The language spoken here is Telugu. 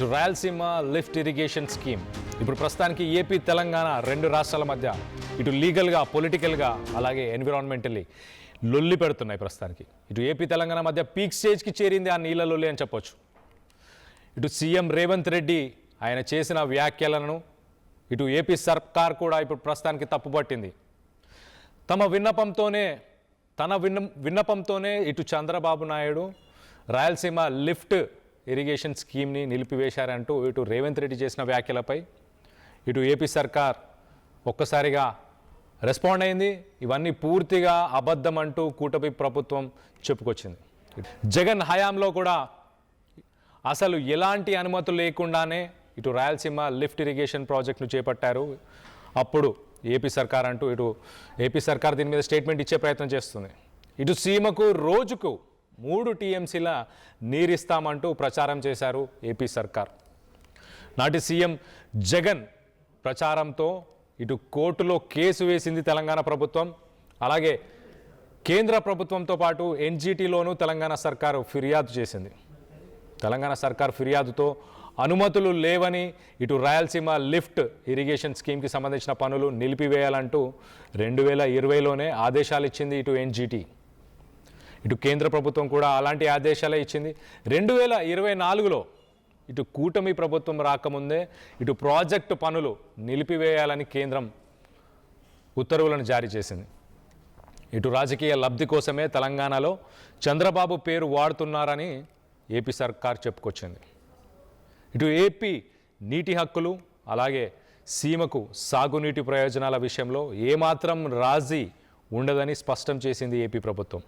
ఇటు రాయలసీమ లిఫ్ట్ ఇరిగేషన్ స్కీమ్ ఇప్పుడు ప్రస్తుతానికి ఏపీ తెలంగాణ రెండు రాష్ట్రాల మధ్య ఇటు లీగల్గా పొలిటికల్గా అలాగే ఎన్విరాన్మెంటల్లీ లొల్లి పెడుతున్నాయి ప్రస్తుతానికి. ఇటు ఏపీ తెలంగాణ మధ్య పీక్ స్టేజ్కి చేరింది ఆ నీళ్ళ లొల్లి అని చెప్పొచ్చు. ఇటు సీఎం రేవంత్ రెడ్డి ఆయన చేసిన వ్యాఖ్యలను ఇటు ఏపీ సర్కార్ కూడా ఇప్పుడు ప్రస్తుతానికి తప్పుపట్టింది. తన విన్నపంతోనే ఇటు చంద్రబాబు నాయుడు రాయలసీమ లిఫ్ట్ ఇరిగేషన్ స్కీమ్ని నిలిపివేశారంటూ ఇటు రేవంత్ రెడ్డి చేసిన వ్యాఖ్యలపై ఇటు ఏపీ సర్కార్ ఒక్కసారిగా రెస్పాండ్ అయింది. ఇవన్నీ పూర్తిగా అబద్ధం అంటూ కూటమి ప్రభుత్వం చెప్పుకొచ్చింది. జగన్ హయాంలో కూడా అసలు ఎలాంటి అనుమతులు లేకుండానే ఇటు రాయలసీమ లిఫ్ట్ ఇరిగేషన్ ప్రాజెక్టును చేపట్టారు. అప్పుడు ఏపీ సర్కార్ అంటూ ఇటు ఏపీ సర్కార్ దీని మీద స్టేట్మెంట్ ఇచ్చే ప్రయత్నం చేస్తుంది. ఇటు సీమకు రోజుకు 3 టీఎంసీల నీరిస్తామంటూ ప్రచారం చేశారు ఏపీ సర్కార్. నాటి సీఎం జగన్ ప్రచారంతో ఇటు కోర్టులో కేసు వేసింది తెలంగాణ ప్రభుత్వం. అలాగే కేంద్ర ప్రభుత్వంతో పాటు ఎన్జీటీలోనూ తెలంగాణ సర్కారు ఫిర్యాదు చేసింది. తెలంగాణ సర్కార్ ఫిర్యాదుతో అనుమతులు లేవని ఇటు రాయలసీమ లిఫ్ట్ ఇరిగేషన్ స్కీమ్కి సంబంధించిన పనులు నిలిపివేయాలంటూ 2020లోనే ఆదేశాలు ఇచ్చింది ఇటు ఎన్జీటీ. ఇటు కేంద్ర ప్రభుత్వం కూడా అలాంటి ఆదేశాలే ఇచ్చింది. 2024లో ఇటు కూటమి ప్రభుత్వం రాకముందే ఇటు ప్రాజెక్టు పనులు నిలిపివేయాలని కేంద్రం ఉత్తర్వులను జారీ చేసింది. ఇటు రాజకీయ లబ్ధి కోసమే తెలంగాణలో చంద్రబాబు పేరు వాడుతున్నారని ఏపీ సర్కార్ చెప్పుకొచ్చింది. ఇటు ఏపీ నీటి హక్కులు అలాగే సీమకు సాగునీటి ప్రయోజనాల విషయంలో ఏమాత్రం రాజీ ఉండదని స్పష్టం చేసింది ఏపీ ప్రభుత్వం.